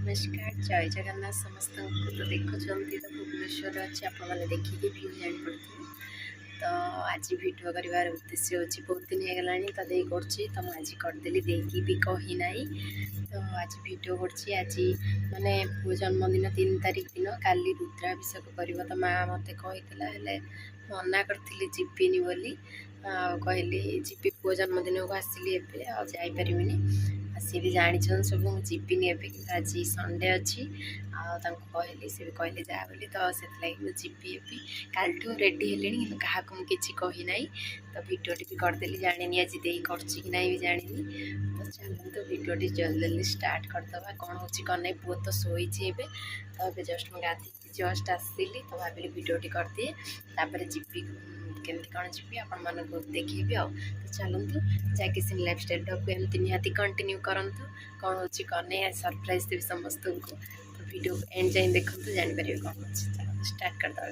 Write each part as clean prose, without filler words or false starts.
नमस्कार जय जगन्नाथ समस्त तो देखुं तो भुवनेश्वर अच्छे आपने देखिए व्यू जापड़े तो आज भिडियो कर उद्देश्य हूँ बहुत दिन होगला तो दे तो मुझे करदेली देकी भी कही ना तो आज भिडियो कर माने पु जन्मदिन 3 तारिख दिन काली रुद्राभिषेक कर तो माँ मत कही मना करी जीविनी बोली कहली जीपी पु जन्मदिन को आसली जापरि सी भी जानी सब मुझे जीविनी एवं कि आज संडे अच्छी कहली सी भी कहले जा बोली तो से मुझे जीवी काल रेडी हेले कि क्या मुझे कही ना तो भिडियोटी भी करदेली जानी आज दे कर भी जानी तो चलते भिडियोटी जल्दी जल्दी स्टार्ट करदे कौन हो कौन नहीं पुओ तो शोची तो ये जस्ट मुझे गाधी जस्ट आसली तो भाविली भिडियोटी करदिए तापर जीवी केमती कौन जी आपण मानक देखी आ तो चलतु जैक लाइफस्टाइल को एमती निहाती कंटिन्यू करंतु कौन हो कौन नहीं सरप्राइज देवी समस्त को तो वीडियो एंड जाए देखते जापर कौन अच्छे चलो स्टार्ट करदे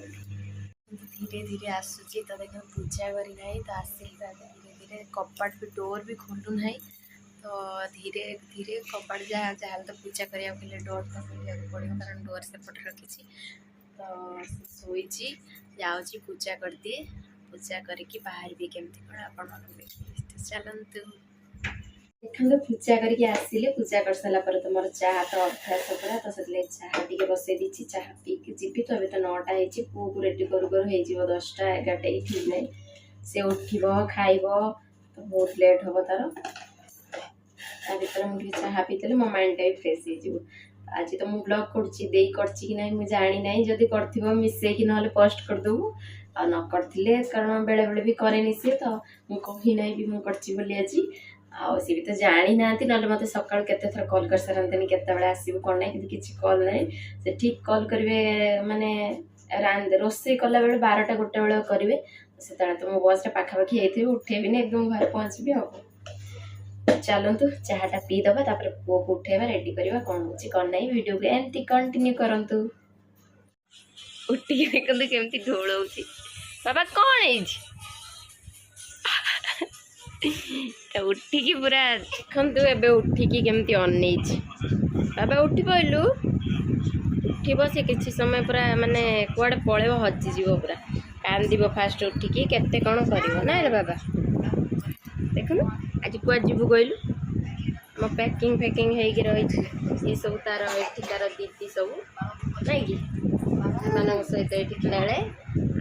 धीरे धीरे आसूची तो देख पूजा करना तो आसिल धीरे धीरे कपाट भी डोर भी खोलू ना तो धीरे धीरे कपाट जहाँ जहाँ तो पूजा करा डोर तो खोलिया पड़ो कारण डोर सेपटे रखी तो शोची जाऊँगी पूजा कर दिए पूजा करके बाहर भी केमती कौन आप चलतु देखो पूजा करके आसिले पूजा कर सारा तो मोर चाह तो अभ्यास पूरा तो से चाह टी बसई दी चाह पीक जी तो अभी तो 9टा हो पु को रेडी करू करू हो 10टा 11टा ही ठीक नहीं से उठ खाइब तो बहुत लेट हम तार भर मुझे चाह पीते मो माइंड भी फ्रेश हो आज तो मुझे ब्लॉग करछि ना मुझे जानी ना जदि कर मिसेक ना पोस्ट करदेबू आ न करथिले कारण बेले बेले भी करे सी तो मुझे कही ना भी मुझे बोली आज आ सी भी तो जानी ना ना मत सका केते थर कॉल कर सारते केते आसबू कौन ना कि कॉल ना से ठीक कॉल करेंगे माने रोसे कला बेले 12टा 1टा बेले करेंगे से तो मो बस पाखापाखि होते उठेबी ना एकदम घर पहुँचबी हम चलतु चाहटा पीदबा तापर पुओ को उठेबा रेडी करवा कौन हो कौन ना वीडियो को एमती कंटिन्यू करंतु उठिकी देखते केमती ढोल होची बाबा कौन है तो उठिकी पूरा देखु एबे उठिकी केमती अनै बाबा उठी पइलु उठिब से किसी समय पूरा माने कुआडे पळेब हजिଯିव पूरा कांदिब फास्ट उठिकी केते कौन करिवो ना रे बाबा देखुनु आज कुआ जीवु कहलु मो पैकिंग फैकिंग होगी रही सब तार एठिकार दीदी सब नहीं कि मान सहित ये खेले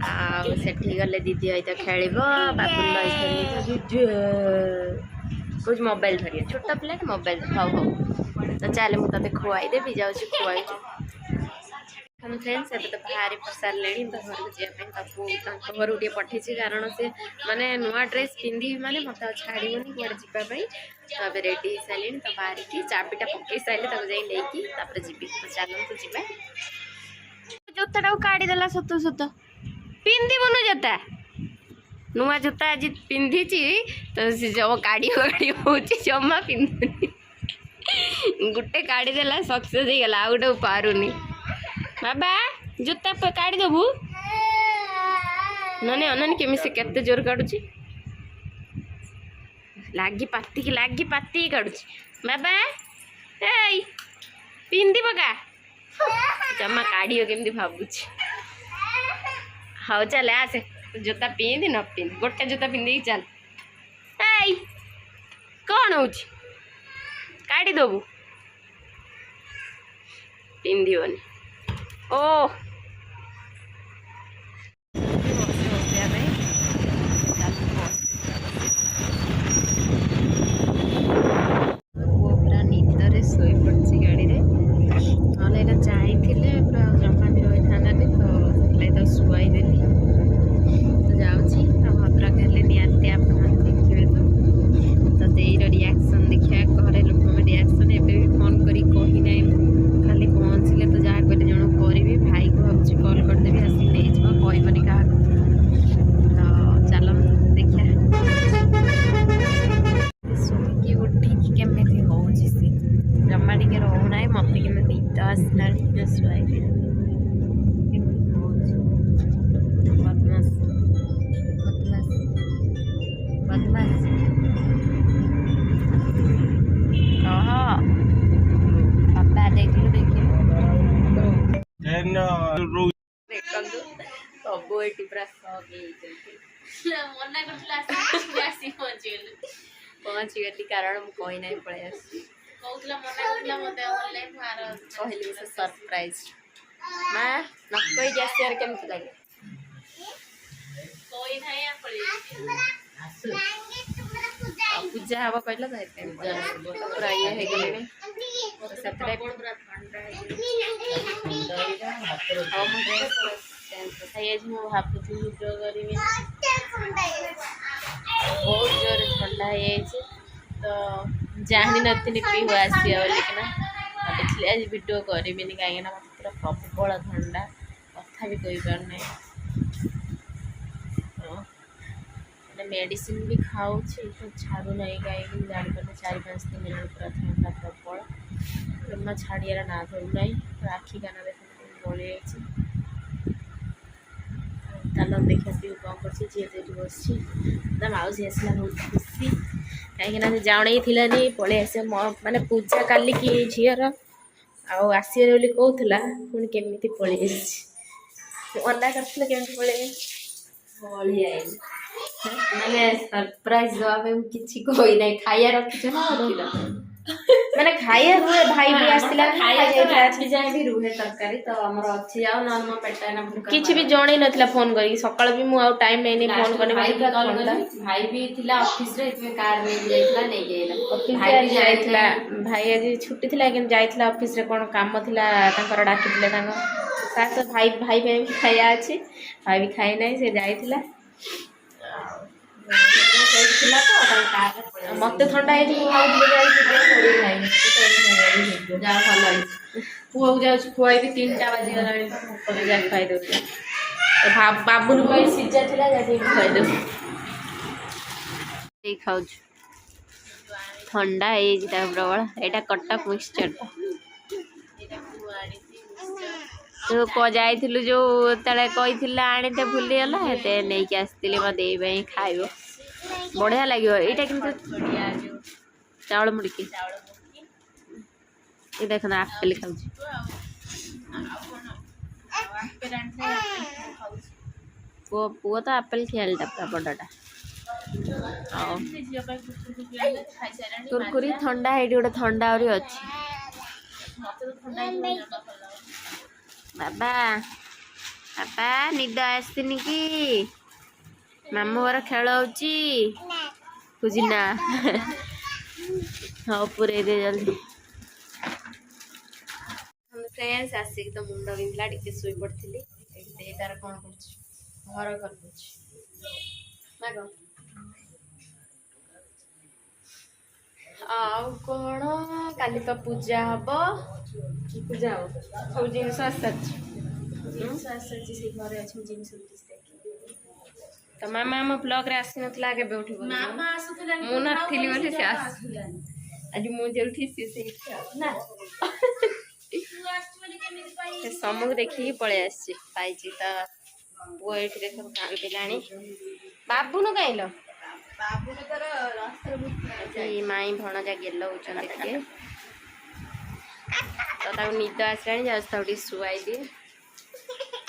आठी गले दीदी सहित खेल बाबुल कुछ मोबाइल धरिए छोटा पिला मोबाइल हाँ हाँ तो चले मुझे खुआई देवी जाऊँगी खुआई फ्रेंड्स एबे तो बाहर पसारे तो घर को जावाई घर गोटे पठे कारण से माने नुआ ड्रेस पिंधि माने मत छाड़बनी कड़े जावाई तो अब रेडी हो सारे तो बाहर की चाबिटा पकई सारे नहीं जी तो चलते जा जोता काढ़ीदेला सत सत पिंधबुनु जोता नुआ जोता आज पिंधि तो जो काढ़ी गाड़ी हो जमा पिंधुनी गोटे काढ़ीदेला सक्सेस हो गला आ गोटे पारुनी बाबा जोता काढ़ी देबू नने अनन केमी से केते जोर काढुची लागी पाती काढुची बाबा ए पिंदी पका जमा काढ़ी केमती भावुची हाँ चल आसे जोता पिंधि न पिंधि गोटे जोता पिंधि चल ए कौन हो काढ़ी देबू पिंधबनी ओ पूरा निदरे शोई पड़ी गाड़ी ना चाहिए पूरा जमा भी रही था तो शुआई देली तो जाऊँगी तो भद्रक हेले निहाती आप देखिए तो देर रिएक्शन देखा घरे लोक रिएक्शन एवं भी फोन करी कही ना खाली पहुँचले तो जहाँ कहते जन करी भाई को ଏଠି ପୁରା ସକ୍ ହେଇଛନ୍ତି। ମନା କରୁଥିଲା ଆସି ପହଞ୍ଚିଗଲି କାରଣ ମୁଁ କହି ନାହିଁ ପଳେଇ ଆସିଛି। କହୁଥିଲା ମନା କରୁଥିଲା ମତେ ଅନଲାଇନ୍ କହିଲି ସେ ସରପ୍ରାଇଜ। ମା ନ କହିକି ଆସିବାର କେମିତି ଲାଗେ? କହି ନାହିଁ ପଳେଇ ପୂଜା ହବ କହିଲ ତ ପୁରା ଇଏ ହେଇଗଲେଣି ସେଥିପାଇଁ ପୁରା ଥଣ୍ଡା ହଉ ମୁଁ ଡ୍ରେସ୍ ହେଇଯାଇଛି। ମୁଁ ଭାବୁଥିଲି ଭିଡ଼ିଓ କରିବି ବହୁତ ଜୋରରେ ଥଣ୍ଡା ହେଇଯାଇଛି ତ ଜାଣିନଥିଲି ପିହୁ ଆସିବ ବୋଲିକିନା ଭାବିଥିଲି ଆଜି ଭିଡ଼ିଓ କରିବିନି କାହିଁକିନା ମୋତେ ପୁରା ପ୍ରବଳ ଥଣ୍ଡା କଥା ବି କହିପାରୁନାହିଁ। ମେଡ଼ିସିନ ବି ଖାଉଛି ତ ଛାଡ଼ୁନାହିଁ କାହିଁକି ଜାଣିପାରୁନି 4-5 ଦିନ ହେଲାଣି ପୁରା ଥଣ୍ଡା ପ୍ରବଳ ଜମା ଛାଡ଼ିବାର ନା ଧରୁନାହିଁ। ଆଖି କାନ ଦେଖୁଥିଲି ପଳେଇଯାଇଛି। ଚାଲ ଦେଖିବା ପିହୁ କ'ଣ କରୁଛି। ଝିଅ ସେଇଠି ବସିଛି ତା ମାଉସୀ ଆସିଲା ବହୁତ ଖୁସି କାହିଁକିନା ସେ ଜଣେଇ ଥିଲାନି ପଳେଇ ଆସିବ ମାନେ ପୂଜା କାଲିକି ଝିଅର ଆଉ ଆସିବ ବୋଲି କହୁଥିଲା ପୁଣି କେମିତି ପଳେଇ ଆସିଛି। ମନା କରିଥିଲେ କେମିତି ପଳେଇ ପଳେଇ ମାନେ ସରପ୍ରାଇଜ ଦେବା ପାଇଁ ମୁଁ କିଛି କହି ନାହିଁ। ଖାଇବା ରଖିଛ ନା ରଖିଲ? ମାନେ ଖାଇବା ରୁହେ ଭାଇ ବି ଆସିଥିଲା ରାତି ଯାଏ ବି ରୁହେ ତରକାରୀ ତ ଆମର ଅଛି ଆଉ ନହେଲେ ମୋ ପେଟ ଏଇନା ଭୋକା କିଛି ବି ଜଣେଇ ନଥିଲା ଫୋନ କରିକି। ସକାଳୁ ବି ମୁଁ ଆଉ ଟାଇମ୍ ନେଇନି ଫୋନ କରିନି। ଭାଇ ବି ଥିଲା ଅଫିସରେ କାର ନେଇକି ଯାଇଥିଲା ନେଇକି ଯାଇଥିଲା ଭାଇ ଆଜି ଛୁଟି ଥିଲା କିନ୍ତୁ ଯାଇଥିଲା ଅଫିସରେ କ'ଣ କାମ ଥିଲା ତାଙ୍କର ଡାକିଥିଲେ ତାଙ୍କ ସାର୍। ତ ଭାଇ ପାଇଁ ବି ଖାଇବା ଅଛି। ଭାଇ ବି ଖାଇ ନାହିଁ ସେ ଯାଇଥିଲା। ମତେ ଥଣ୍ଡା ହେଇଛି ମୁଁ ଭାବୁଥିଲି ଯାହା ଭଲ ହେଇଛି। ପୁଅକୁ ଯାଉଛି ଖୁଆଇବି 3ଟା ବାଜିଗଲାଣି ଯାହା ଖାଇଦେଉଛି। ବାବୁନୁ ପାଇଁ ସିଝା ଥିଲା ଯାହା ଖାଇଦେବୁ। ଖାଉଛୁ ଥଣ୍ଡା ହେଇଯାଇଛି ତାକୁ ପ୍ରବଳ। ଏଇଟା କଟକ ମିକ୍ସଚରଟା ତୁ ଯାଇଥିଲୁ ଯୋଉ ତଳେ କହିଥିଲା ଆଣିତେ ଭୁଲିଗଲା ଏତେ ନେଇକି ଆସିଥିଲି ମୋ ଦେଇ ପାଇଁ ଖାଇବ ବଢ଼ିଆ ଲାଗିବ। ଏଇଟା କିନ୍ତୁ ଚାଉଳ ମୁଡ଼ିକି ଏ ଦେଖ ନା ଆପେଲ ଖାଉଛି। ପୁଅ ତ ଆପେଲ ଖିଆଲିଟା ପୁରା ବଡ଼ଟା। ଆଉ କୁରକୁରି ଥଣ୍ଡା ହେଇଠି ଗୋଟେ ଥଣ୍ଡା ଆହୁରି ଅଛି। ବାବା ବାବା ନିଦ ଆସିନି କି? ମାମୁଁ ଘର ଖେଳ ହଉଛି ବୁଝି ନା। ହଉ ପୁରେଇ ଦେ ଜଲ୍ଦି। ଫ୍ରେଣ୍ଡସ୍ ଆସିକି ତ ମୁଣ୍ଡ ବିନ୍ଧିଲା ଟିକେ ଶୋଇ ପଡ଼ିଥିଲି। ଏଇଠି ତାର କ'ଣ କରୁଛି ଘର କରୁଛି ନା କ'ଣ? ଆଉ କ'ଣ କାଲି ତ ପୂଜା ହବ। କି ପୂଜା ହବ? ସବୁ ଜିନିଷ ଆସିସାରିଛି। ସେ ଘରେ ଅଛି ଜିନିଷ ତ ମାମା ଆମ ବ୍ଲଗରେ ଆସିନଥିଲା କେବେ ଉଠିବ? ମୁଁ ନଥିଲି ବୋଲି ସେ ଆସିଥିଲା। ଆଜି ମୁଁ ଯୋଉଠି ସେ ସେଇଠି ନା ସେ ସମୁକୁ ଦେଖିକି ପଳେଇ ଆସିଛି ପାଇଛି ତ। ପୁଅ ଏଇଠି ଦେଖ କାନ୍ଦିଲାଣି। ବାବୁନୁ କାଇଁଲ ମାଇଁ ଭଣଜା ଗେଲ ହଉଛନ୍ତି ଟିକେ ତ ତାକୁ ନିଦ ଆସିଲାଣି ଯାଉଛି ତାକୁ ଟିକେ ଶୁଆଇ ଦିଏ।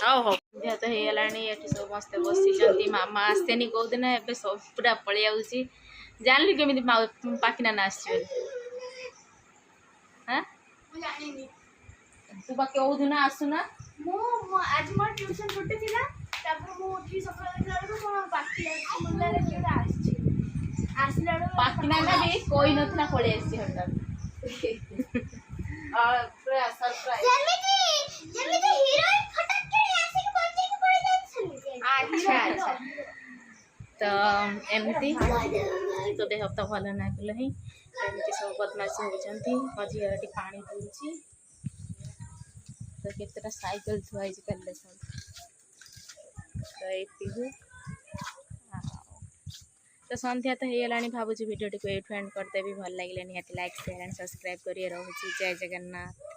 ହଉ ହଉ ଝିଅ ତ ହେଇଗଲାଣି। ଏଠି ସମସ୍ତେ ବସିଛନ୍ତି। ମାମା ଆସେନି କୋଉଦିନ ଏବେ ସବୁ ପୁରା ପଳେଇ ଯାଉଛି। ଜାଣିଲି କେମିତି ପାକିନା ନା ଆସିଛି ବୋଲି? ହାଁ ତୁ ବା କୋଉଦିନ ଆସୁନା? ଆଜି ମୋର ଟ୍ୟୁସନ ଛୁଟି ଥିଲା। ତାପରେ ମୁଁ ଉଠି ସକାଳେ ଦେଖିଲା ବେଳକୁ ମୋ ପାଖି ମୁଣ୍ଡରେ କିଏ ଗୋଟେ ଆସିଛି। ଆସିଲା ବେଳକୁ ପାକିନା ନା ବି କହି ନଥିଲା ପଳେଇ ଆସିଛି ହଠାତ୍। ପୁରା ସରପ୍ରାଇଜ। ଯେମିତି ହିରୋଇନ ଫଟାକ କିଣି ଆସିକି ବଞ୍ଚେଇକି ପଳେଇ ଯାଉଛି ସେମିତି। ଆଚ୍ଛା ତ ଏମିତି ତ ଦେହ ତ ଭଲ ନାହିଁ ବୋଲେ ହିଁ ଏମିତି ସବୁ ବଦମାସି ହେଉଛନ୍ତି। ମୋ ଝିଅ ଏଠି ପାଣି ପିଉଛି। ତ କେତେଟା ସାଇକେଲ ଥୁଆ ହେଇଛି କାଲି ତ ଏତିକି। ତ ସନ୍ଧ୍ୟା ତ ହେଇଗଲାଣି। ଭାବୁଛି ଭିଡ଼ିଓଟିକୁ ଏଇଠୁ ଏଣ୍ଡ କରିଦେବି। ଭଲ ଲାଗିଲେ ନିହାତି ଲାଇକ୍ ସେୟାର ଆଣ୍ଡ ସବସ୍କ୍ରାଇବ୍ କରି ରହୁଛି। ଜୟ ଜଗନ୍ନାଥ।